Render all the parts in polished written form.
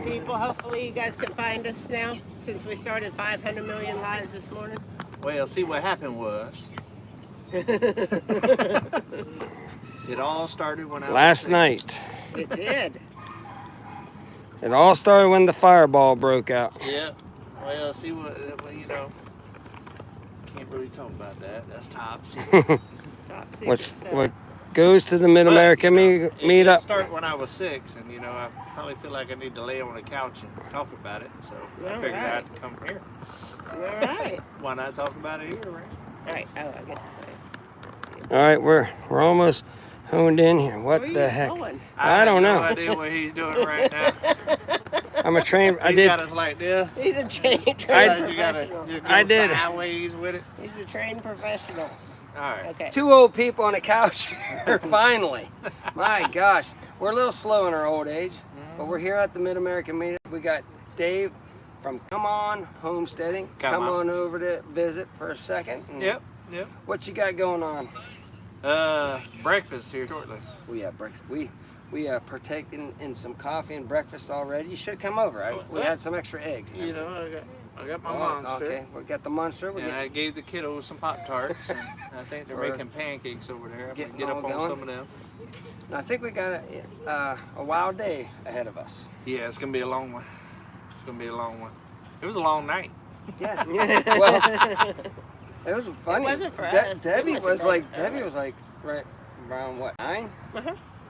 morning, people. Hopefully you guys can find us now, since we started 500 million lives this morning. Well, see, what happened was, it all started when I was Last 6. night. It did. It all started when the fireball broke out. Yeah. Well, see what you know. Can't really talk about that. That's top secret. Top secret What goes to the Mid-America It Meetup? started when I was 6, and I probably feel like I need to lay on a couch and talk about it. So I figured I'd come here. All right. Why not talk about it here, right? All right. Oh, I guess. All right, we're almost honed in here. What Where the are you heck? going? I don't know. I have no idea what he's doing right now. I'm a train. He's got us like this. He's a trained You professional. gotta just go I did. sideways with it. He's a trained professional. All right. Okay. 2 old people on a couch here, finally. My gosh. We're a little slow in our old age, but we're here at the Mid-America Meetup. We got Dave from Come On Homesteading. Come on over to visit for a second. Yep. What you got going on? Breakfast here shortly. We have breakfast. We partaken in some coffee and breakfast already. You should come over. We had some extra eggs. I got my monster. Okay, we got the monster. And I gave the kiddos some Pop-Tarts, and I think they're making pancakes over there. I'm gonna get up on some of them. I think we got a wild day ahead of us. Yeah, it's gonna be a long one. It was a long night. Yeah. Well, it was funny. It wasn't for us. Debbie was like right around what, 9?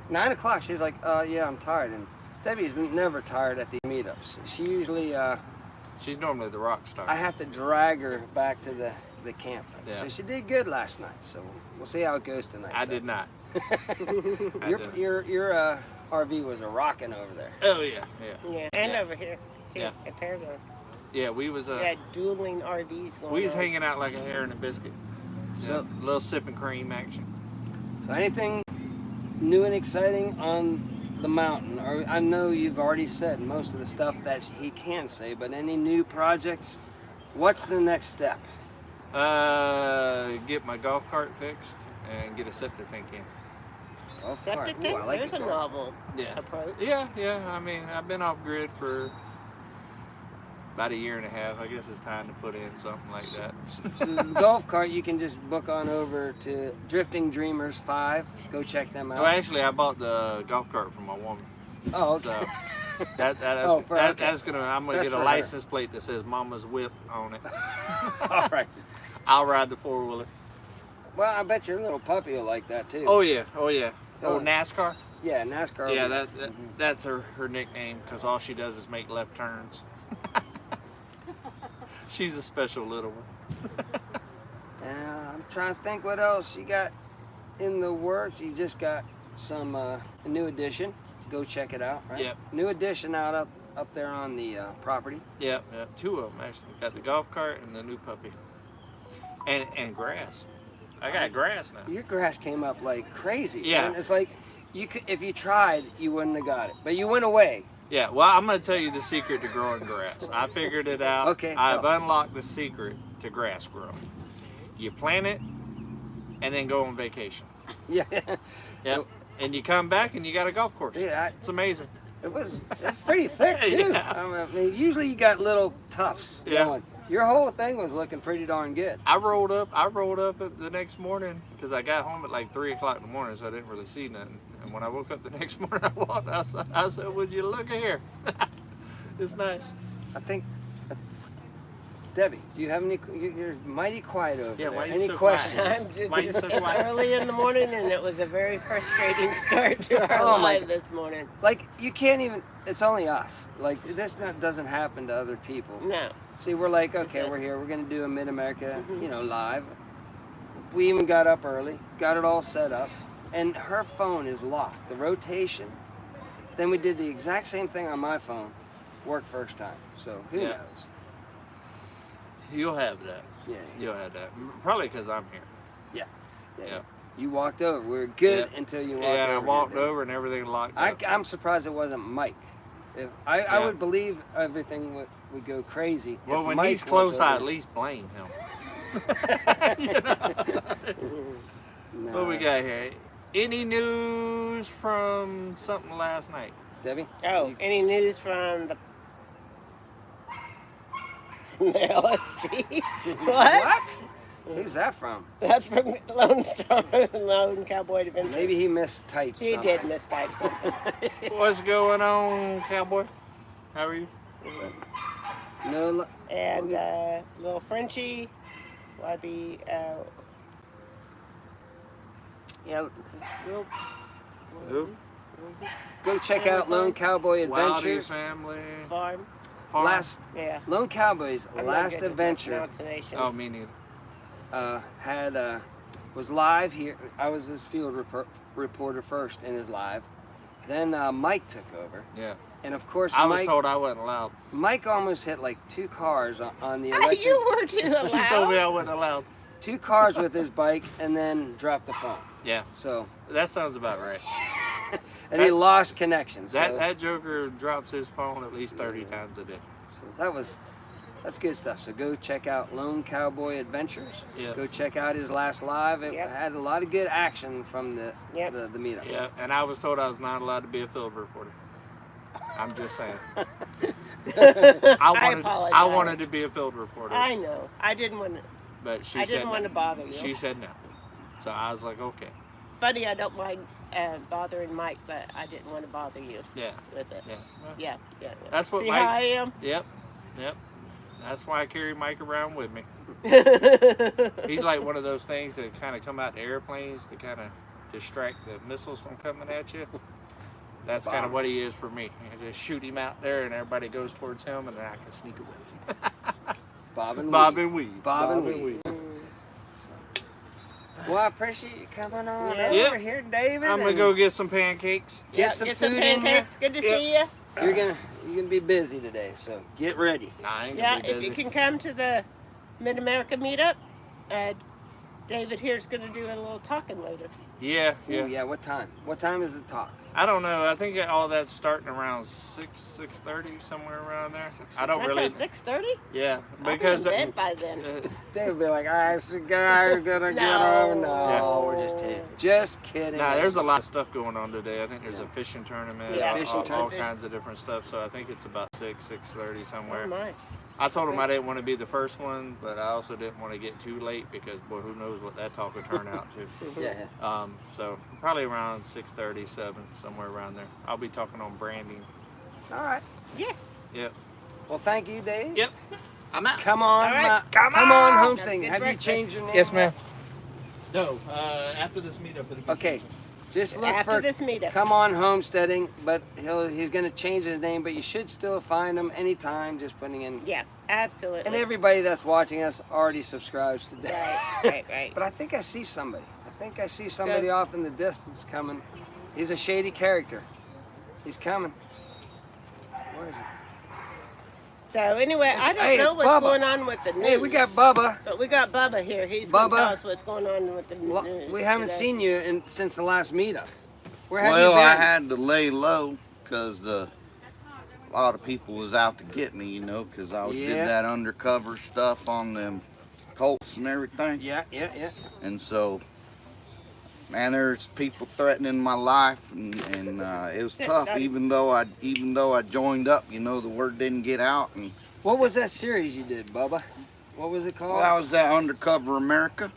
9 o'clock. She's like, yeah, I'm tired. And Debbie's never tired at the meetups. She usually. She's normally the rock star. I have to drag her back to the campsite. Yeah. So she did good last night. So we'll see how it goes tonight. I did not. Your RV was a rocking over there. Oh yeah. Yeah, and over here too. Yeah. At Paragon. Yeah, we was We had dueling RVs going we was on. hanging out like a hare and a biscuit. So a little sipping cream action. So anything new and exciting on the mountain? Or I know you've already said most of the stuff that he can say, but any new projects? What's the next step? Get my golf cart fixed and get a septic tank in. Septic tank? I like There's a novel approach. Yeah. I mean, I've been off grid for about a year and a half. I guess it's time to put in something like that. The golf cart, you can just book on over to Drifting Dreamers 5. Go check them out. Well, actually, I bought the golf cart for my woman. Oh, okay. So that's gonna. I'm gonna That's get a for license plate that says "Mama's Whip" on it. All right. I'll ride the 4-wheeler. Well, I bet your little puppy will like that too. Oh yeah. Oh, Oh. NASCAR. Yeah, NASCAR. Yeah, that's her nickname because all she does is make left turns. She's a special little one. I'm trying to think what else you got in the works. You just got some a new edition. Go check it out. Right? Yep. New edition out up there on the property. Yep. 2 of them actually. Got the golf cart and the new puppy. And grass. I got grass now. Your grass came up like crazy. Yeah. Man. It's like you could, if you tried, you wouldn't have got it. But you went away. Yeah, well, I'm going to tell you the secret to growing grass. I figured it out. Okay, I've tell me. unlocked the secret to grass growing. You plant it and then go on vacation. Yeah. Yep. And you come back and you got a golf course. Yeah. It's amazing. It's pretty thick too. Yeah. I mean, usually you got little tufts Yeah. going. Your whole thing was looking pretty darn good. I rolled up the next morning because I got home at like 3 o'clock in the morning, so I didn't really see nothing. And when I woke up the next morning, I walked outside. I said, "Would you look at here? It's nice." I think, Debbie, do you have any? You're mighty quiet over there. Why you Any so questions? quiet? Why you so It's quiet? early in the morning, and it was a very frustrating start to our Oh, my live this morning. Like you can't even. It's only us. Like this doesn't happen to other people. No. See, we're like, okay, we're here. We're gonna do a Mid-America, live. We even got up early, got it all set up, and her phone is locked. The rotation. Then we did the exact same thing on my phone. Worked first time. So who knows? You'll have that. Yeah. You'll have that. Probably because I'm here. Yeah. You walked over. We were good Yeah. until you walked Yeah, over. I walked here, over and everything locked up. I'm surprised it wasn't Mike. I Yeah. would believe everything would go crazy. Well, if when Mike he's was close, I over. at least blame him. No. What we got here? Any news from something last night? Debbie? Oh, any news from the LST? What? Who's that from? That's from Lone Star, Lone Cowboy Adventure. Maybe he mistyped He something. did mistype something. What's going on, cowboy? How are you? No, And little Frenchie, Webby, yeah. Will Who? Go check out Lone Cowboy Wildy's Adventures. family. Farm. Farm. Yeah. Lone Cowboy's I'm not last good with adventure pronunciations. Oh, me neither. was live here. I was his field reporter first in his live. Then Mike took over, Yeah. and of course I was Mike. told I wasn't allowed. Mike almost hit like 2 cars on the electric. You were too allowed. She told me I wasn't allowed. 2 cars with his bike, and then dropped the phone. Yeah, So, that sounds about right. and he lost connection. So, That joker drops his phone at least 30 times a day. so that's good stuff. So go check out Lone Cowboy Adventures. Yeah. Go check out his last live. It Yep. had a lot of good action from the Yep. the meetup. Yeah, and I was told I was not allowed to be a field reporter. I'm just saying. I apologize. wanted to be a field reporter, I know. I didn't want to. but she I said didn't want no. to bother you. She said no. So I was like, okay. Funny, I don't mind bothering Mike, but I didn't want to bother you Yeah, with it. yeah. Well, Yeah. That's what See Mike. how I am? Yep. That's why I carry Mike around with me. He's like one of those things that kind of come out the airplanes to kind of distract the missiles from coming at you. That's kind of what he is for me. I just shoot him out there, and everybody goes towards him, and then I can sneak away. Bob and Bob Weave. and weave. Bob and Weave. Well, I appreciate you coming on Yeah. over here, David. I'm gonna and go get some pancakes. get some Get food some in here. pancakes. Good to see you. You're gonna be busy today, so get ready. Nah, I ain't Yeah, gonna be if busy. you can come to the Mid-America meetup, David here's going to do a little talking later. Yeah, Ooh, yeah. yeah. What time? What time is the talk? I don't know. I think all that's starting around 6:30, somewhere around there. I don't Not really. till 6:30? Yeah, I'll because be in bed by then. David will be like, "I guy gonna get over." No, Yeah. we're just kidding. Just kidding. nah, there's a lot of stuff going on today. I think there's a fishing tournament, Yeah. Fishing all tournament. kinds of different stuff. So I think it's about 6:30 somewhere. Oh my. I told him I didn't want to be the first one, but I also didn't want to get too late because, boy, who knows what that talk would turn out to. Yeah. So probably around 6:30, 7, somewhere around there. I'll be talking on branding. All right. Yes. Yep. Well, thank you, Dave. Yep. I'm out. Come on, All right. come on, That's homesteading. good Have you breakfast. changed your name? Yes, ma'am. No, after this meetup, it'll be Okay. Just look After for this meetup. Come on Homesteading, but he's going to change his name, but you should still find him anytime just putting in. Yeah, absolutely. And everybody that's watching us already subscribes today. Right. But I think I see somebody. Good. Off in the distance coming. He's a shady character. He's coming. Where is he? So anyway, I don't Hey, know it's what's Bubba. going on with the news. Hey, we got Bubba. But we got Bubba here. He's going to Bubba. tell us what's going on with the news. We haven't today. seen you since the last meetup. Where have Well, you been? I had to lay low because a lot of people was out to get me, because I Yeah. did that undercover stuff on them Colts and everything. Yeah. And so, man, there's people threatening my life, and it was tough. Even though I joined up, the word didn't get out. And What was that series you did, Bubba? What was it called? well, I was at Undercover America.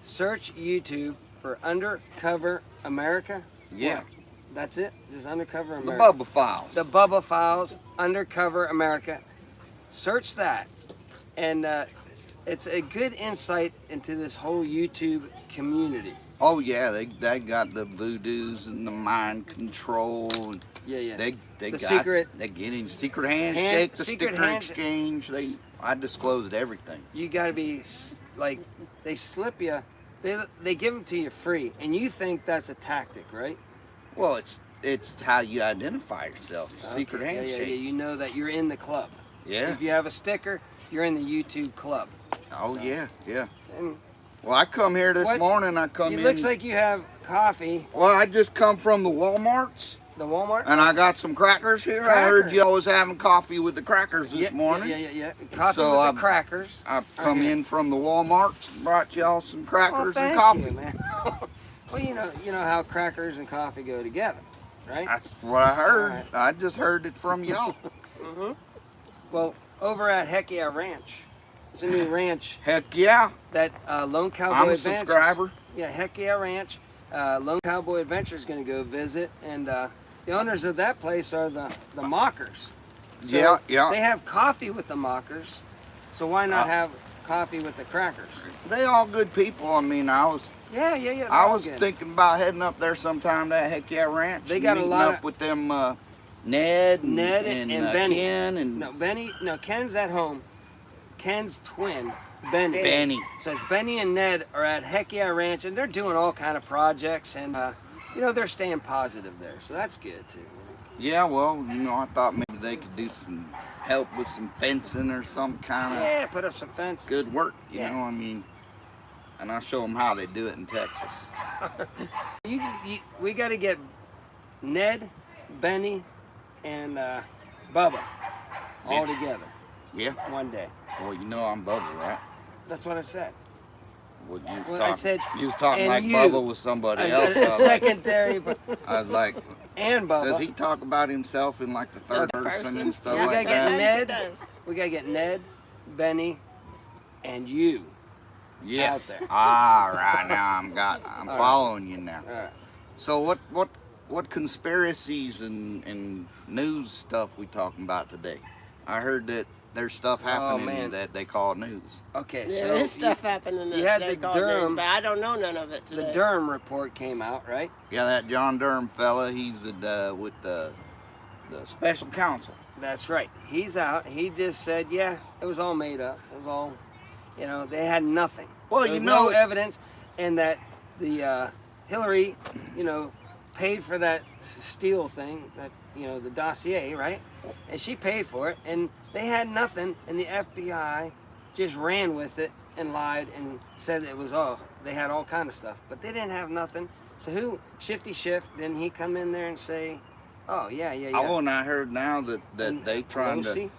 Search YouTube for Undercover America. Yeah, What? That's it? Just Undercover the America. Bubba Files. The Bubba Files, Undercover America. Search that. And it's a good insight into this whole YouTube community. Oh yeah, they got the voodoos and the mind control. And Yeah. They The got secret- they get in secret handshake, the secret sticker hand- exchange. I disclosed everything. You got to be like, they slip you. They give them to you free, and you think that's a tactic, right? Well, it's how you identify yourself. Secret Okay, handshake. Yeah. You know that you're in the club. Yeah. If you have a sticker, you're in the YouTube club. Oh yeah. And Well, I come here this What? morning. I come it in. looks like you have coffee. Well, I just come from the Walmarts, The Walmart. and I got some crackers here. I heard you was having coffee with the crackers this morning. Yeah. Coffee So with I'm- the crackers. I've come in from the Walmarts, brought y'all some Well, crackers thank and coffee. you, man. Well, you know how crackers and coffee go together. right? That's what I heard. Alright. I just heard it from y'all. Well, over at Heck Yeah Ranch, it's a new ranch Heck yeah. that Lone Cowboy I'm a Adventures. subscriber. Yeah, Heck Yeah Ranch. Lone Cowboy Adventure is going to go visit, and the owners of that place are the Mockers. So Yeah, yeah. They have coffee with the Mockers, so why not Uh, have coffee with the Crackers? They all good people. I mean, I was Yeah, they're I all was good. thinking about heading up there sometime to that Heck Yeah Ranch. They got a meeting lot up of- with them Ned and Benny. Ken and No, Ken's at home. Ken's twin, Benny. Benny. So it's Benny and Ned are at Heck Yeah Ranch, and they're doing all kind of projects, and they're staying positive there, so that's good too. Yeah, well, I thought maybe they could do some help with some fencing or some kind of Yeah, put up some fence. good work, you Yeah. know, I mean, and I'll show them how they do it in Texas. We got to get Ned, Benny, and Bubba all together Yeah, one day. well, I'm Bubba, right? That's what I said. Well, you was Well, I talking, said, you was talking and like you. Bubba was somebody else. A secondary, but I was like, and Bubba. does he talk about himself in like the third person and stuff Yeah, we like gotta get that? Ned. We gotta get Ned, Benny, and you Yeah. out there. Right now I'm All following you now. All right. So what conspiracies and news stuff we talking about today? I heard that there's stuff happening man. that they call news. Okay, Yeah, so there's stuff happening you that had they the call Durham- news, but I don't know none of it today. the Durham report came out, right? Yeah, that John Durham fella, he's with the special counsel. That's right. He's out. He just said, yeah, it was all made up. It was all, they had nothing. Well, there was you no know- evidence, and that the Hillary, paid for that Steele thing, that the dossier, right? And she paid for it, and they had nothing, and the FBI just ran with it and lied and said it was they had all kind of stuff, but they didn't have nothing. So Shifty Shift, didn't he come in there and say, oh yeah. Oh, and I heard now that And they trying Pelosi?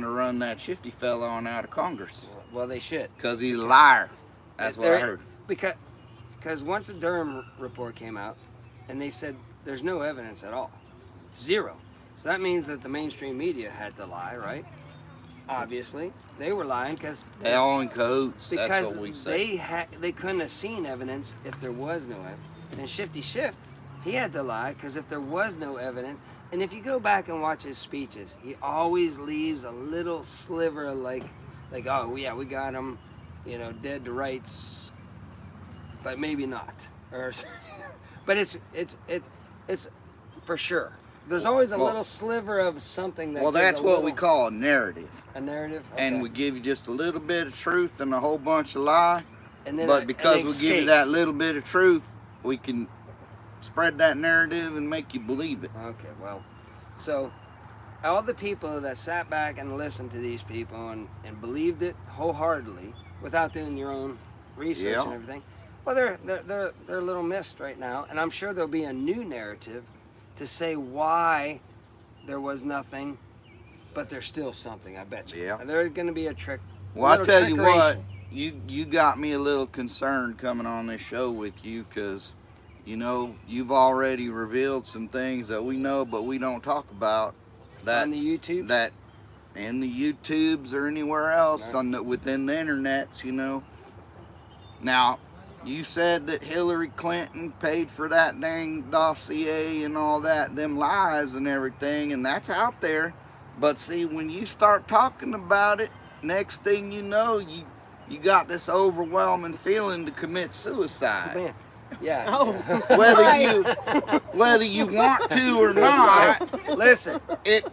to run that shifty fella on out of Congress Well, they should. because he's a liar. That's what I heard. Because once the Durham report came out, and they said there's no evidence at all, zero. So that means that the mainstream media had to lie, right? Obviously, they were lying because They all in cahoots. That's because what we say. they couldn't have seen evidence if there was no evidence. And Shifty Shift, he had to lie because if there was no evidence, and if you go back and watch his speeches, he always leaves a little sliver like oh yeah, we got him, dead to rights, but maybe not, or but it's for sure. There's always a Well- little sliver of something that. Well, gives that's a what we little- call a narrative. a narrative, And okay. we give you just a little bit of truth and a whole bunch of lie. And then But because an we give you escape. that little bit of truth, we can spread that narrative and make you believe it. Okay, well, so all the people that sat back and listened to these people and believed it wholeheartedly without doing your own research Yeah. and everything, well, they're a little missed right now, and I'm sure there'll be a new narrative to say why there was nothing, but there's still something. I bet you. Yeah. There's going to be a trick. Well, I little tell you what, trickeration. you got me a little concerned coming on this show with you because, you've already revealed some things that we know but we don't talk about. That On the YouTube. that in the YouTubes or anywhere else Right. within the internets, Now, you said that Hillary Clinton paid for that dang dossier and all that, them lies and everything, and that's out there. But see, when you start talking about it, next thing you know, you got this overwhelming feeling to commit suicide. Man, yeah. Oh. Whether you want to or not, Listen. it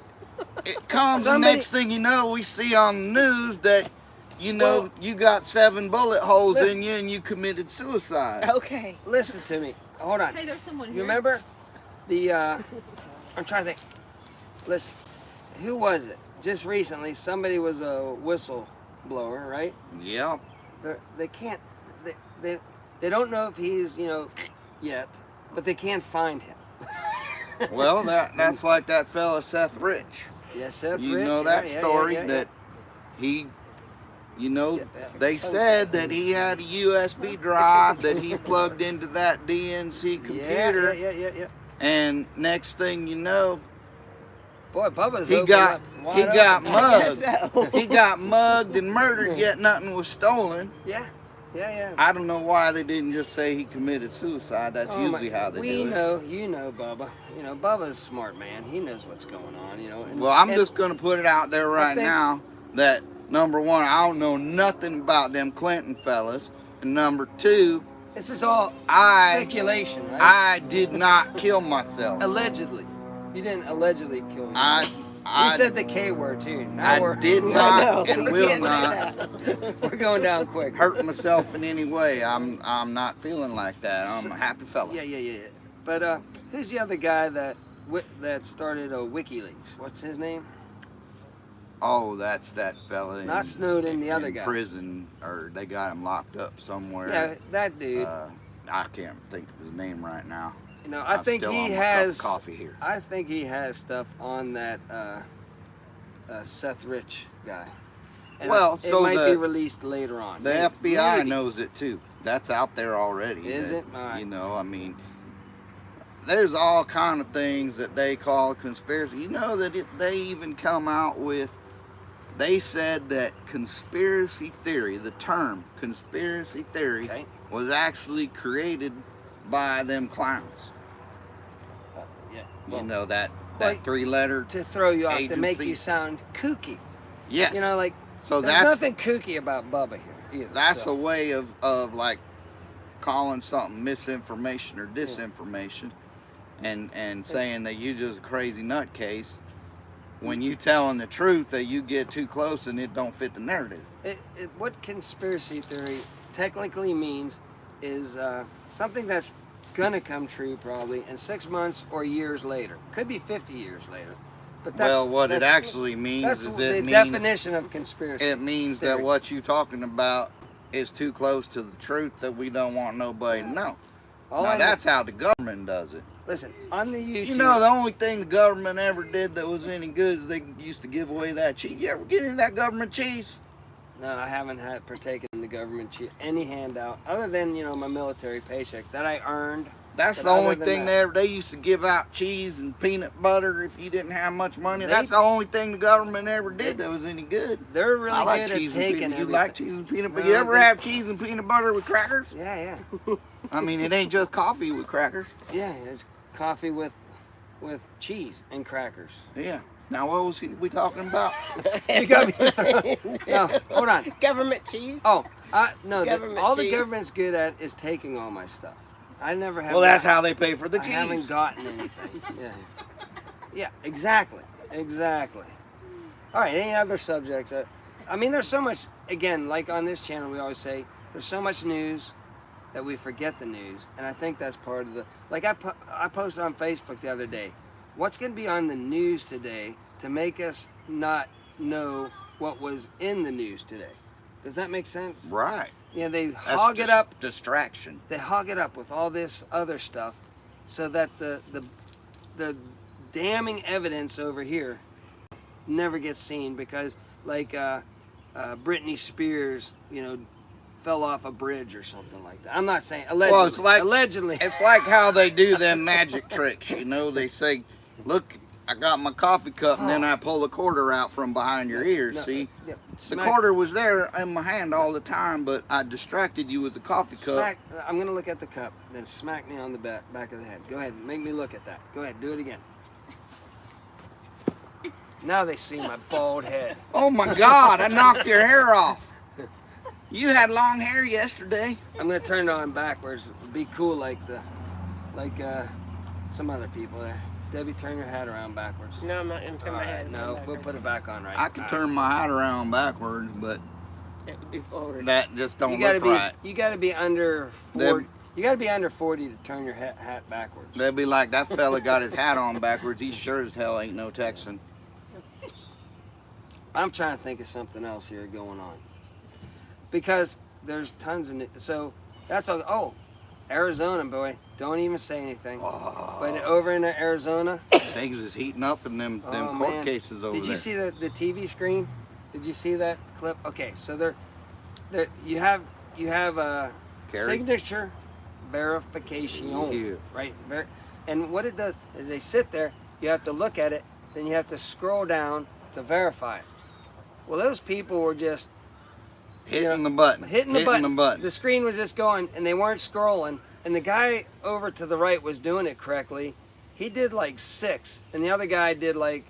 comes. The Somebody- next thing you know, we see on the news that Well- you got 7 bullet holes Listen. in you and you committed suicide. Okay. Listen to me. Hold on. Hey, there's someone You here. remember the I'm trying to think. Listen, who was it? Just recently, somebody was a whistleblower, right? Yeah. They can't. They don't know if he's yet, but they can't find him. Well, that's like that fella Seth Rich. Yes, Seth You Rich, know that yeah, story yeah. that he. Get that. They said that he had a USB drive that he plugged into that DNC computer. Yeah. And next thing you know, Boy, Bubba's he opened got up wide open. mugged. So. He got mugged and murdered, yet nothing was stolen. Yeah. I don't know why they didn't just say he committed suicide. That's usually how they do it. We know, you know, Bubba. You know, Bubba's a smart man. He knows what's going on, you know. Well, I'm just going to put it out there right think- now that, number one, I don't know nothing about them Clinton fellas. And number two, this is all I- speculation, right? I did not kill myself. Allegedly. You didn't allegedly kill yourself. I You said the K word, too. Now I we're, did I not know. and We will can't say not that. we're going down quick. hurt myself in any way. I'm not feeling like that. I'm a happy fella. Yeah. But who's the other guy that started WikiLeaks? What's his name? Oh, that's that fella. Not Snowden, the other in guy. prison, or they got him locked up somewhere. Yeah, that dude. I can't think of his name right now. You know, I I'm think still he on my cup has. of coffee here. I think he has stuff on that Seth Rich guy. And Well, it so might the- be released later on. The Maybe. FBI Maybe. knows it too. That's out there already. Is that, it? All right. You know, I mean, there's all kind of things that they call conspiracy. You know that they even come out with. They said that conspiracy theory, the term conspiracy theory, Okay. was actually created by them clowns. Yeah. You know that well, 3-letter. To throw you off, to make agency. you sound kooky. Yes. You know, like so there's that's nothing kooky about Bubba here either. that's so. a way of like calling something misinformation or disinformation, and saying that you just a crazy nutcase when you telling the truth that you get too close and it don't fit the narrative. What conspiracy theory technically means is something that's gonna come true probably in 6 months or years later. Could be 50 years later. But that's, Well, what it that's- actually means that's is the it means definition of conspiracy. it means theory. that what you talking about is too close to the truth that we don't want nobody to know. All Now I know- that's how the government does it. Listen, on the YouTube. You know, the only thing the government ever did that was any good is they used to give away that cheese. You ever get any of that government cheese? No, I haven't had partaken in the government any handout other than my military paycheck that I earned. That's But the other only than thing that- they used to give out cheese and peanut butter if you didn't have much money. They- That's the only thing the government ever did that was any good. They're really I like good at cheese and taking peanut. You everything. like cheese and peanut butter? No, You ever they- have cheese and peanut butter with crackers? Yeah. I mean, it ain't just coffee with crackers. Yeah, it's coffee with cheese and crackers. Yeah. Now, what was we talking about? You got me. No, hold on. Government cheese. Oh, no. Government All the cheese. government's good at is taking all my stuff. I never have. Well, that's how they pay for the I cheese. haven't gotten anything. Yeah, exactly. All right, any other subjects? I mean, there's so much, again, like on this channel, we always say, there's so much news that we forget the news. And I think that's part of the, like I posted on Facebook the other day, what's going to be on the news today to make us not know what was in the news today? Does that make sense? Right. Yeah, they That's hog it just up. Distraction. They hog it up with all this other stuff so that the damning evidence over here never gets seen because like Britney Spears, fell off a bridge or something like that. I'm not saying allegedly. Well, it's like allegedly. It's like how they do them magic tricks. They say, "Look, I got my coffee cup," and then I pull a quarter out from behind your ear. No, See, yeah, the smack- quarter was there in my hand all the time, but I distracted you with the coffee cup. Smack. I'm gonna look at the cup, then smack me on the back of the head. Go ahead, make me look at that. Go ahead, do it again. Now they see my bald head. Oh my God! I knocked your hair off. You had long hair yesterday. I'm gonna turn it on backwards. Be cool like some other people there. Debbie, turn your hat around backwards. No, I'm not gonna turn All my right, head. no, we'll put it back on right. I can All turn my hat around backwards, but It would be forward. that just right. don't You gotta look be. right. You gotta be under 40. Them- You gotta be under 40 to turn your hat backwards. They'd be like, "That fella got his hat on backwards. He sure as hell ain't no Texan." I'm trying to think of something else here going on. Because there's tons of so that's all. Oh, Arizona, boy, don't even say anything. Oh. But over in Arizona, Things is heating up in them oh, court man. cases over there. Did you see the TV screen? Did you see that clip? Okay, so there you have a Carrie? signature verification, Yeah. right? And what it does is they sit there, you have to look at it, then you have to scroll down to verify it. Well, those people were just Hitting the button. hitting the button. The screen was just going, and they weren't scrolling. And the guy over to the right was doing it correctly. He did like 6, and the other guy did like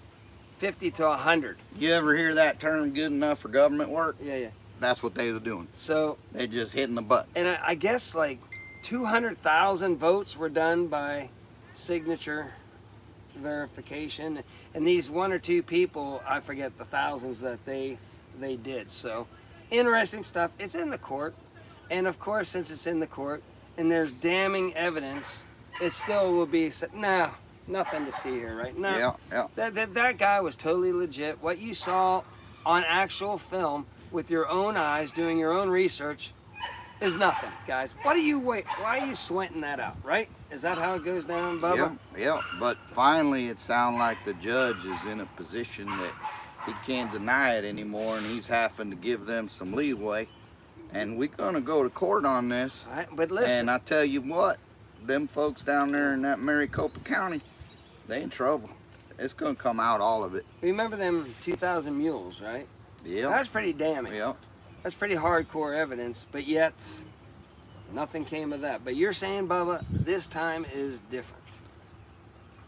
50 to 100. You ever hear that term, good enough for government work? Yeah. That's what they was doing. So They just hitting the button. and I guess like 200,000 votes were done by signature verification, and these 1 or 2 people, I forget the thousands that they did. So interesting stuff. It's in the court, and of course, since it's in the court and there's damning evidence, it still will be nothing to see here, right? No, Yeah. that guy was totally legit. What you saw on actual film with your own eyes, doing your own research, is nothing, guys. Why are you sweating that out, right? Is that how it goes down, Bubba? Yeah. But finally, it sounds like the judge is in a position that he can't deny it anymore, and he's having to give them some leeway. And we're gonna go to court on this. All right, but listen. And I tell you what, them folks down there in that Maricopa County, they in trouble. It's gonna come out, all of it. Remember them 2,000 mules, right? Yeah. That's pretty damning. Yeah. That's pretty hardcore evidence, but yet nothing came of that. But you're saying, Bubba, this time is different.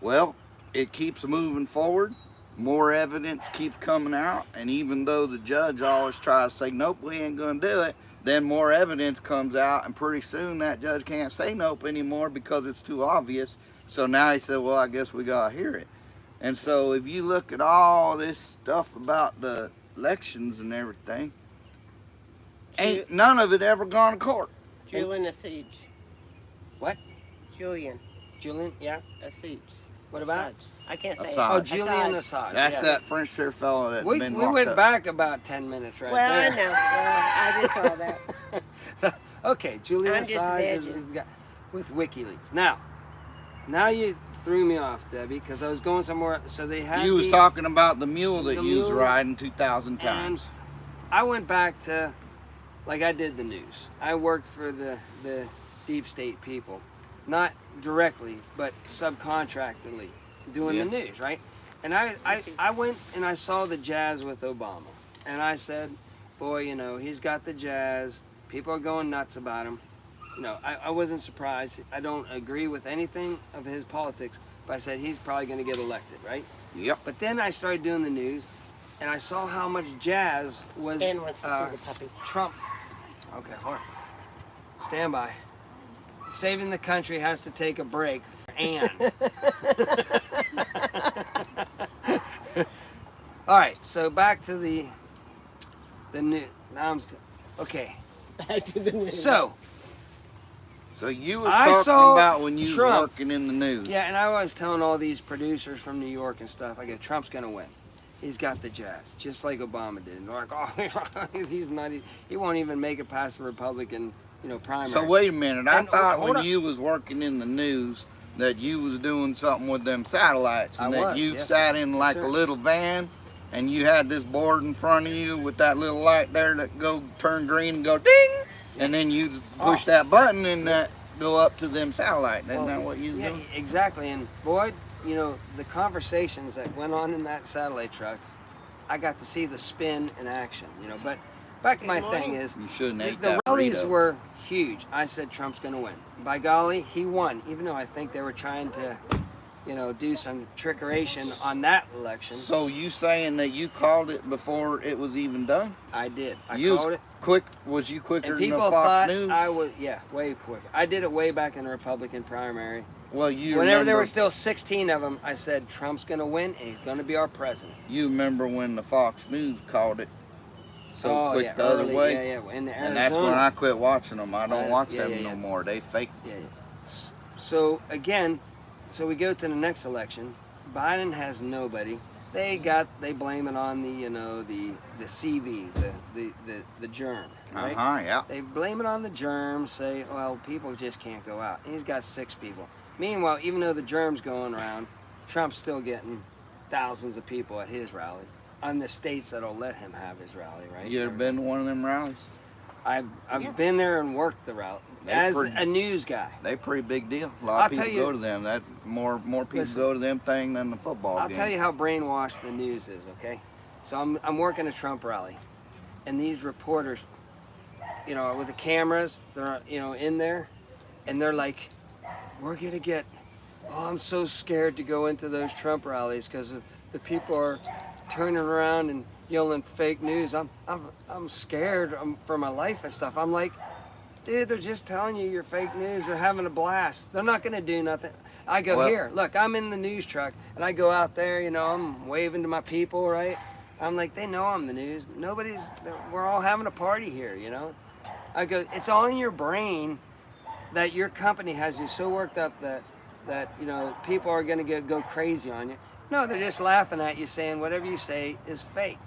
Well, it keeps moving forward. More evidence keeps coming out, and even though the judge always tries to say, nope, we ain't gonna do it, then more evidence comes out, and pretty soon that judge can't say nope anymore because it's too obvious. So now he said, well, I guess we gotta hear it. And so if you look at all this stuff about the elections and everything, ain't none of it ever gone to court. Julian Assange. What? Julian Yeah. Assange. What about? I can't say it. Assange. Oh, Julian Assange. That's yes. that French there fellow that's We been locked went up. back about 10 minutes right Well, I there. know. I just saw that. Okay, Julian I'm just Assange is imagining. the guy with WikiLeaks. Now you threw me off, Debbie, because I was going somewhere. So they had You was me- talking about the mule that The you was mule. riding 2,000 and times. I went back to, like, I did the news. I worked for the deep state people, not directly, but subcontractedly, doing the news, right? And I went and I saw the jazz with Obama, and I said, boy, you know, he's got the jazz. People are going nuts about him. You know, I wasn't surprised. I don't agree with anything of his politics, but I said he's probably going to get elected, right? Yep. But then I started doing the news, and I saw how much jazz was Ben wants to see the puppy. Trump. Okay, hold on. Stand by. Saving the country has to take a break for Ann. All right, so back to the new. Now okay. Back to the news. So You was I talking saw about when you was Trump. working in the news. yeah, and I was telling all these producers from New York and stuff. I go, Trump's gonna win. He's got the jazz, just like Obama did. And they're like, oh, he's not. He won't even make it past the Republican, primary. So wait a minute. I And, thought hold when on. you was working in the news that you was doing something with them satellites, and I that was, you yes, sat sir. in Yes, like sir. a little van, and you had this board in front of you with that little light there that go turn green and go ding, and then you push that button and that go up to them satellites. Isn't that what you was Yeah, doing? exactly. And boy, the conversations that went on in that satellite truck, I got to see the spin in action. But back to my thing is, You shouldn't the ate that rallies burrito. were huge. I said Trump's going to win. By golly, he won. Even though I think they were trying to, do some trickeration on that election. So you saying that you called it before it was even done? I did. I You was called it. quick. Was you quicker And than the people Fox thought News? I was, way quicker. I did it way back in the Republican primary. Well, you Whenever there remember, were still 16 of them, I said Trump's going to win and he's going to be our president. You remember when the Fox News called it so quick yeah, the other early, way? Yeah, in the Arizona. And that's when I quit watching them. I don't watch Yeah, them yeah, no yeah. more. They fake. Yeah. So again, we go to the next election. Biden has nobody. They blame it on the CV, the germ, right? Yeah. They blame it on the germ, say, well, people just can't go out. And he's got 6 people. Meanwhile, even though the germ's going around, Trump's still getting thousands of people at his rally. On the states that'll let him have his rally, right? You ever been to one of them rallies? I've Yeah. been there and worked the rally. as a news guy. They pretty big deal. A lot I'll of people tell you- go to them. That more people Listen, go to them thing than the football I'll game. tell you how brainwashed the news is, okay? So I'm working a Trump rally, and these reporters, you know, with the cameras, they're, you know, in there, and they're like, we're gonna get, oh, I'm so scared to go into those Trump rallies because the people are turning around and yelling fake news. I'm scared for my life and stuff. I'm like, dude, they're just telling you you're fake news. They're having a blast. They're not gonna do nothing. I go, here, look, I'm in the news truck, and I go out there, you know, I'm waving to my people, right? I'm like, they know I'm the news. We're all having a party here, you know? I go, it's all in your brain that your company has you so worked up that you know, people are gonna go crazy on you. No, they're just laughing at you saying whatever you say is fake.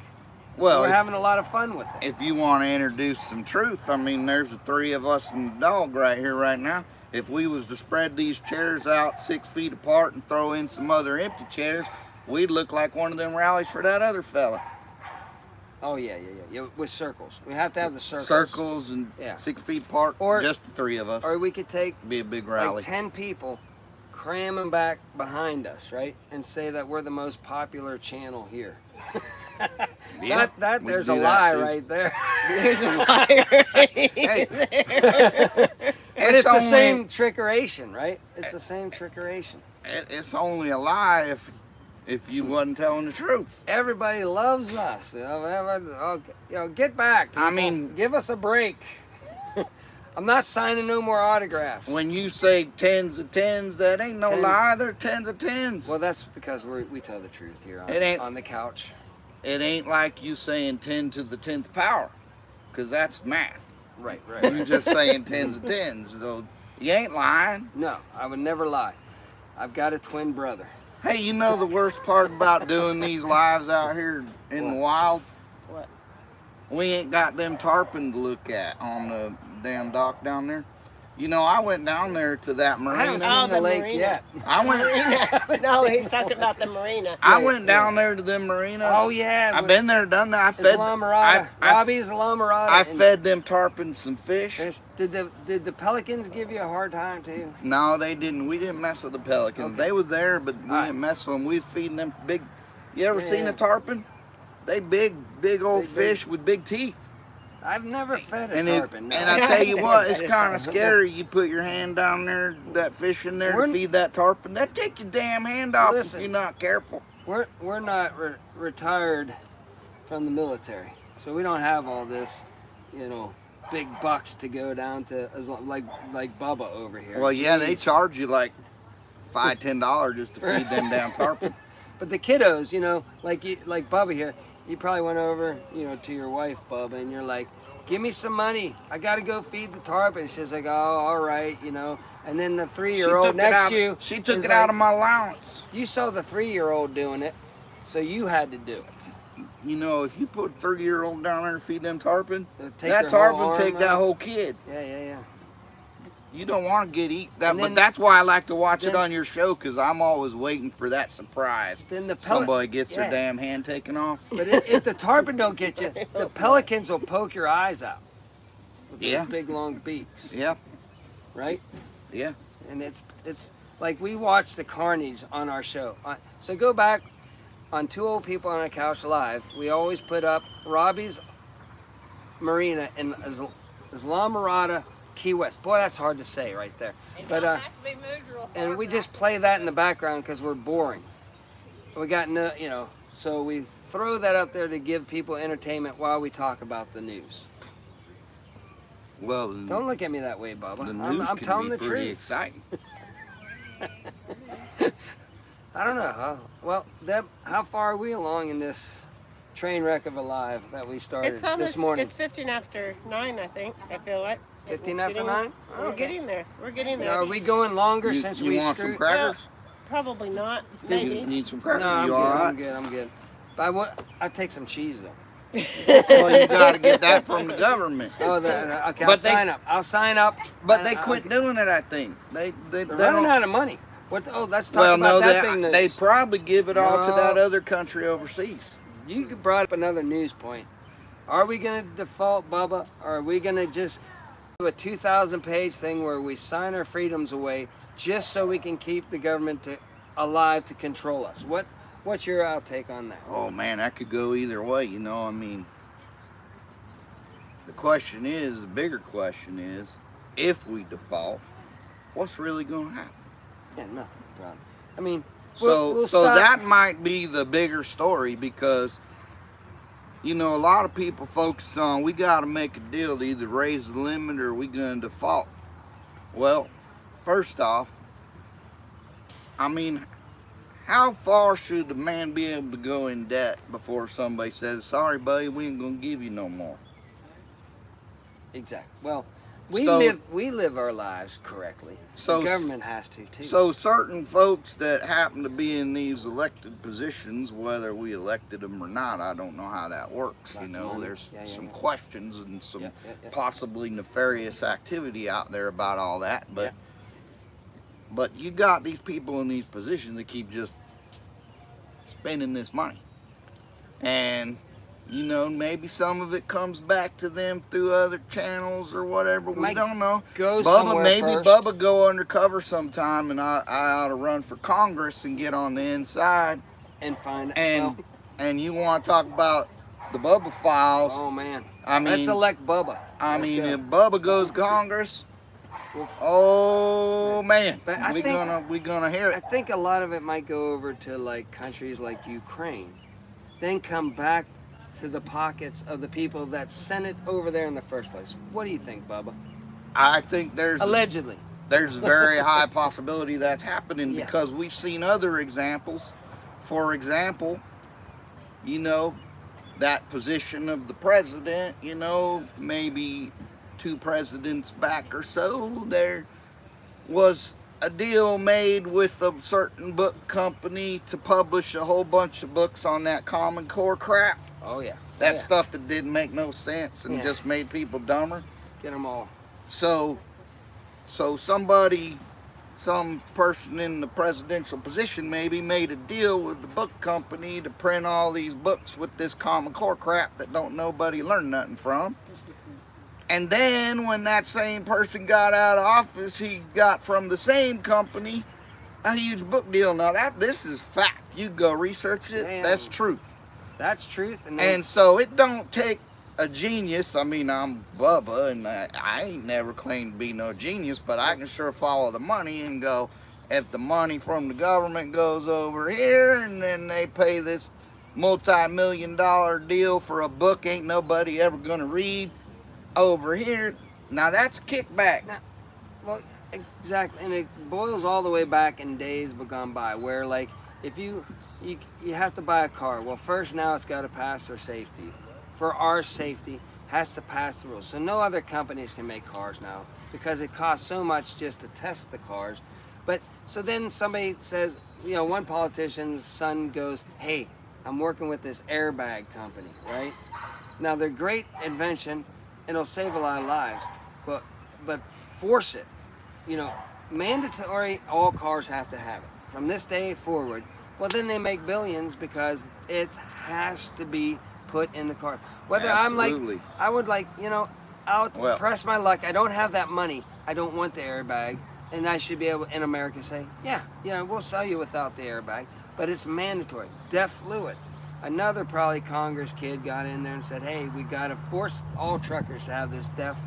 Well, we're having a lot of fun with it. If you want to introduce some truth, I mean, there's the three of us and the dog right here right now. If we was to spread these chairs out 6 feet apart and throw in some other empty chairs, we'd look like one of them rallies for that other fella. Oh yeah, with circles. We have to have the circles. Circles and 6 feet apart, or just the three of us. Or we could take be a big rally. Like 10 people, cram them back behind us, right, and say that we're the most popular channel here. Yeah, there's a lie right there. There's a lie right there. But it's the same trickeration, right? It's the same trickeration. It's only a lie if you wasn't telling the truth. Everybody loves us. You know, get back, people. I mean, give us a break. I'm not signing no more autographs. When you say tens of tens, that ain't no lie. They're tens of tens. Well, that's because we tell the truth here on the couch. It ain't like you saying 10 to the 10th power, because that's math. Right. You're just saying tens of tens, so you ain't lying. No, I would never lie. I've got a twin brother. Hey, you know the worst part about doing these lives out here in the wild? What? We ain't got them tarpon to look at on the damn dock down there. You know, I went down there to that marina. I haven't seen the lake yet. I went. No, he's talking about the marina. I went down there to the marina. Oh yeah. I've been there, done that. I fed. Robbie's Islamorada. I fed them tarpon some fish. Did the pelicans give you a hard time too? No, they didn't. We didn't mess with the pelicans. Okay. They was there, but we didn't mess with them. We was feeding them big. You ever seen a tarpon? They big old fish with big teeth. I've never fed a tarpon. No. And I tell you what, it's kind of scary. You put your hand down there, that fish in there, to feed that tarpon. That'd take your damn hand off if you're not careful. We're not retired from the military, so we don't have all this, you know, big bucks to go down to like Bubba over here. Well, yeah, they charge you like $5-10 just to feed them damn tarpon. But the kiddos, you know, like Bubba here. You probably went over, you know, to your wife, Bubba, and you're like, give me some money. I got to go feed the tarpon. She's like, oh, all right, you know. And then the 3-year-old next to you. She took it out of my allowance. You saw the 3-year-old doing it, so you had to do it. You know, if you put a 30-year-old down there to feed them tarpon, that tarpon take that whole kid. Yeah. You don't want to get eat that, but that's why I like to watch it on your show, because I'm always waiting for that surprise. Then somebody gets their damn hand taken off. But if the tarpon don't get you, the pelicans will poke your eyes out with those big long beaks. Yeah. Right? Yeah. And it's like we watch the carnage on our show. So go back on Two Old People on a Couch Live. We always put up Robbie's Marina in Islamorada, Key West. Boy, that's hard to say right there. But and we just play that in the background because we're boring. We got no, you know, so we throw that up there to give people entertainment while we talk about the news. Well, don't look at me that way, Bubba. The news I'm telling the pretty truth. Exciting. I don't know. Well, Deb, how far are we along in this train wreck of a live that we started this morning? It's 15 after 9, I think. I feel like. 15 after 9? We're getting there. We're getting there. Now, are we going longer since we want screwed? some crackers? Well, probably not. Maybe. You need some crackers? No, I'm good. Right? I'm good. But I'd take some cheese though. Well, you got to get that from the government. Oh, okay. I'll sign up. But they quit doing it, I think. They're running out of money. Let's talk about that big news. They probably give it all to that other country overseas. You brought up another news point. Are we going to default, Bubba, or are we going to just a 2,000-page thing where we sign our freedoms away just so we can keep the government alive to control us. What's your outtake on that? Oh man, that could go either way, you know. I mean, the bigger question is, if we default, what's really going to happen? Yeah, nothing, bro. I mean, So that might be the bigger story, because you know, a lot of people focus on, we got to make a deal to either raise the limit or we going to default. Well, first off, I mean, how far should a man be able to go in debt before somebody says, sorry buddy, we ain't going to give you no more? Exactly. Well, we live our lives correctly. So the government has to too. So certain folks that happen to be in these elected positions, whether we elected them or not, I don't know how that works. Lots you know, of money. there's Yeah, some yeah. questions and some Yeah. possibly nefarious activity out there about all that. But you got these people in these positions that keep just spending this money, and you know, maybe some of it comes back to them through other channels or whatever. We don't know. Bubba go undercover sometime, and I ought to run for Congress and get on the inside and find and you want to talk about the Bubba files? Oh man! I mean, let's elect Bubba. If Bubba goes Congress, oh man, but we gonna hear it. I think a lot of it might go over to like countries like Ukraine, then come back to the pockets of the people that sent it over there in the first place. What do you think, Bubba? I think allegedly there's a very high possibility that's happening, because we've seen other examples. For example, you know, that position of the president, you know, maybe 2 presidents back or so, there was a deal made with a certain book company to publish a whole bunch of books on that Common Core crap. Oh yeah. That stuff that didn't make no sense and just made people dumber. Get them all. So some person in the presidential position maybe made a deal with the book company to print all these books with this Common Core crap that don't nobody learn nothing from. And then when that same person got out of office, he got from the same company a huge book deal. Now this is fact. You go research it. Damn. That's truth. That's truth. And so it don't take a genius. I mean, I'm Bubba, and I ain't never claimed to be no genius, but I can sure follow the money and go, if the money from the government goes over here and then they pay this multi-million-dollar deal for a book ain't nobody ever gonna read over here, now that's a kickback. Well, exactly, and it boils all the way back in days gone by, where like if you have to buy a car. Well, first now it's got to pass our safety. For our safety, has to pass the rules. So no other companies can make cars now because it costs so much just to test the cars. But so then somebody says, you know, one politician's son goes, hey, I'm working with this airbag company, right? Now they're great invention and it'll save a lot of lives, but force it. You know, mandatory, all cars have to have it. From this day forward, well then they make billions because it has to be put in the car. Whether Absolutely. I would like, you know, I'll press my luck. I don't have that money. I don't want the airbag. And I should be able, in America, say, yeah, you know, we'll sell you without the airbag, but it's mandatory. Deaf fluid. Another probably Congress kid got in there and said, hey, we got to force all truckers to have this deaf.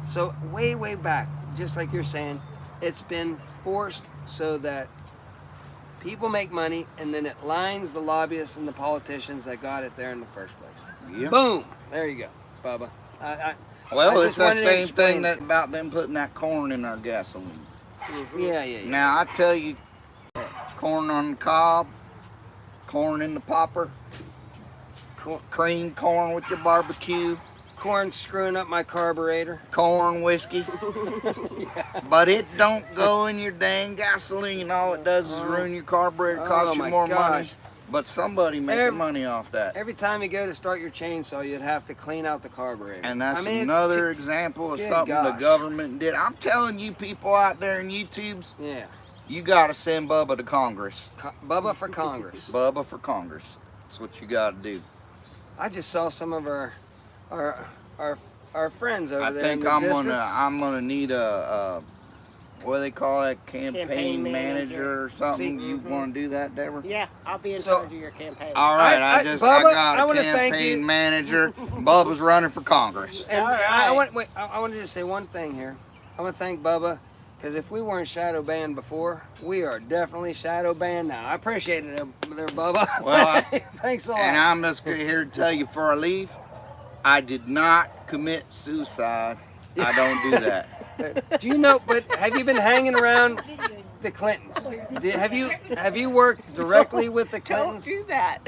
So way, way back, just like you're saying, it's been forced so that people make money, and then it lines the lobbyists and the politicians that got it there in the first place. Yep. Boom! There you go, Bubba. Well, it's that same thing that about them putting that corn in our gasoline. Mm-hmm. Yeah. Now, I tell you, corn on the cob, corn in the popper, cream corn with your barbecue. Corn screwing up my carburetor. Corn whiskey. But it don't go in your dang gasoline. All it does is ruin your carburetor, cost you more money. But somebody making money off that. Every time you go to start your chainsaw, you'd have to clean out the carburetor. And that's another example of something the government did. I'm telling you people out there in YouTubes, you got to send Bubba to Congress. Bubba for Congress. Bubba for Congress. That's what you got to do. I just saw some of our our friends over I there think in the distance. I'm gonna need a what do they call it, campaign manager or something. See, You want to do that, Deborah? Yeah, I'll be in So- charge of your campaign. All right, I- I Bubba, got I a wanna thank campaign you. manager. Bubba's running for Congress. And All I right. wanted to say one thing here. I want to thank Bubba, because if we weren't shadow banned before, we are definitely shadow banned now. I appreciate it there, Bubba. Well, Thanks a lot. And I'm just here to tell you before I leave, I did not commit suicide. I don't do that. Do you know? But have you been hanging around the Clintons? Have you worked directly with the Don't Clintons? do that.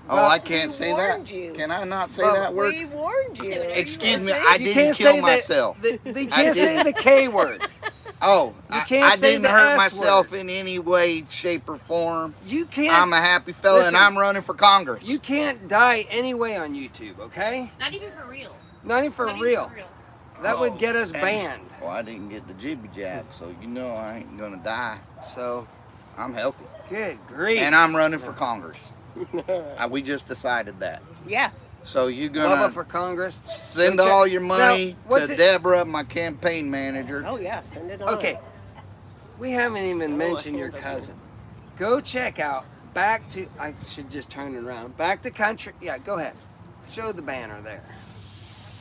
Oh, I can't say that. warned you. Can I not say Well, that word? We warned you. Excuse me, See? I You didn't can't kill say myself. You can't say the K word. Oh, You can't I say didn't the hurt S myself word. in any way, shape, or form. You can't. I'm a happy fella, Listen, and I'm running for Congress. You can't die anyway on YouTube, okay? Not even for real. Not even for Not even real. for real. That Oh, would get us dang. banned. Well, I didn't get the jibby jab, so you know I ain't gonna die. So, I'm healthy, good grief. and I'm running for Congress. We just decided that. Yeah. So you're Bubba gonna for Congress. send Go check- all your money Now, what's to it- Deborah, my campaign manager. Oh yeah. Send it on. Okay. We haven't even mentioned your cousin. Go check out I should just turn it around. Back to country. Yeah, go ahead. Show the banner there.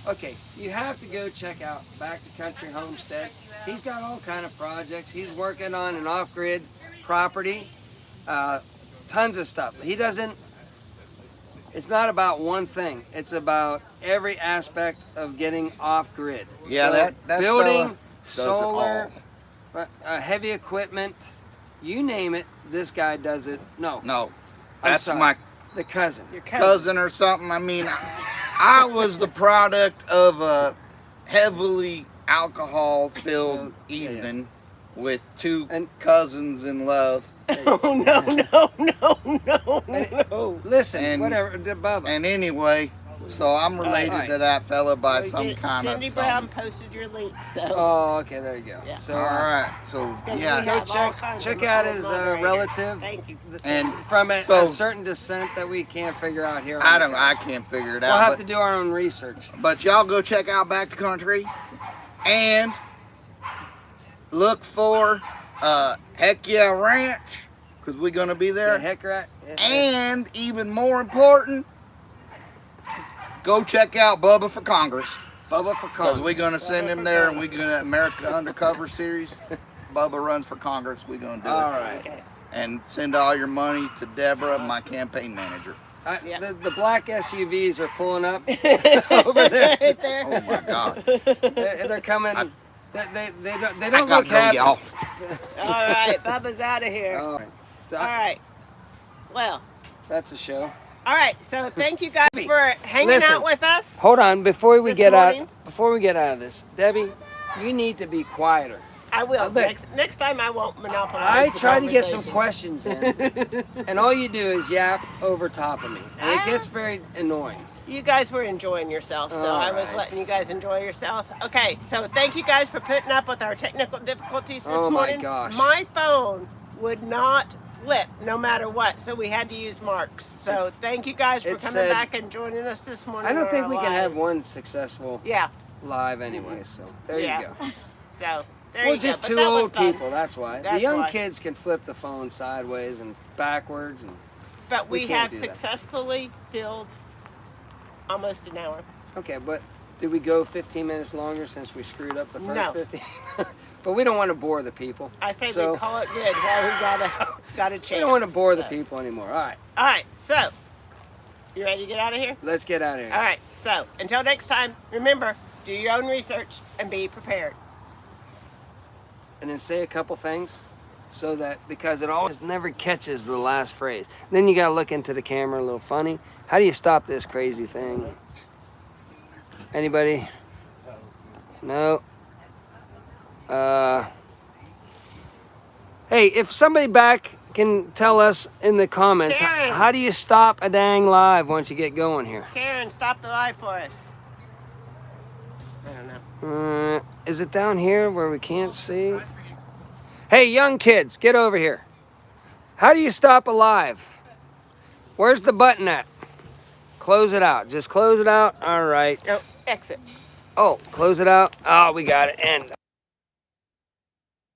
Okay, you have to go check out Back to Country Homestead. He's got all kind of projects. He's working on an off-grid property. Tons of stuff. It's not about one thing. It's about every aspect of getting off-grid. Yeah, So, that building, fella does it solar, heavy equipment, you name it, this guy does it. No, No, I'm that's sorry. my the cousin. Your cousin or something. I mean, I was the product of a heavily alcohol-filled Yeah. evening with two And- cousins in love. Oh no. Listen, And- whatever, Bubba. And anyway, so I'm related Alright. to that fella by We some did- kind Cindy of Brown something. posted your link, so. Oh, okay, there you go. Yeah. So, All right, so Because yeah, we go have all check kinds check of out little his moderators. relative Thank you. and from a so certain descent that we can't figure out here. I can't figure it We'll out. have but- to do our own research. But y'all go check out Back to Country and look for Heck Yeah Ranch, because we're going to be The there. heck right. And even more important, go check out Bubba for Congress, Bubba for because Congress. we're going to send him there, and we're going to America Undercover series. Bubba runs for Congress. We're going to do All it. right. Okay. And send all your money to Deborah, my campaign manager. Yeah. The black SUVs are pulling up over there. Right there. Oh my God. They're coming. I- They don't I look gotta go, happy. y'all. All right, Bubba's out of here. All right. All right. Well, That's a show. all right. So thank you guys Debbie, for hanging listen. out with us. Hold on, before we This get morning? out. Before we get out of this, Debbie, you need to be quieter. I will. look. Next time I won't monopolize. I the try to get some conversation. questions in, and all you do is yap over top of me, and it gets very annoying. You guys were enjoying yourself, so All I was right. letting you guys enjoy yourself. Okay, so thank you guys for putting up with our technical difficulties this Oh my morning. gosh. My phone would not flip no matter what, so we had to use Mark's. So thank you guys for It coming said- back and joining us this morning. I don't on think our we can live. have one successful Yeah, live anyway, so there Yeah. you go. so there We're you just go. two But that was old fun. people, that's why. The That's young why. kids can flip the phone sideways and backwards, and But we we can't have do that. successfully filled almost an hour. okay, but did we go 15 minutes longer since we screwed up the first No. 15? But we don't want to bore the people. I say So- we call it good while we got a chance. We don't want to bore the So- people anymore. All right, All right, so you ready to get out of here? let's get out of here. All right, so until next time, remember, do your own research and be prepared. And then say a couple things so that, because it always never catches the last phrase. Then you got to look into the camera a little funny. How do you stop this crazy thing? Anybody? No. Hey, if somebody back can tell us in the comments, Karen. how do you stop a dang live once you get going here? Karen, stop the live for us. I don't know. Is it down here where we can't see? Hey, young kids, get over here. How do you stop a live? Where's the button at? Close it out. Just close it out. All right. No, exit. Oh, close it out. Oh, we got it. And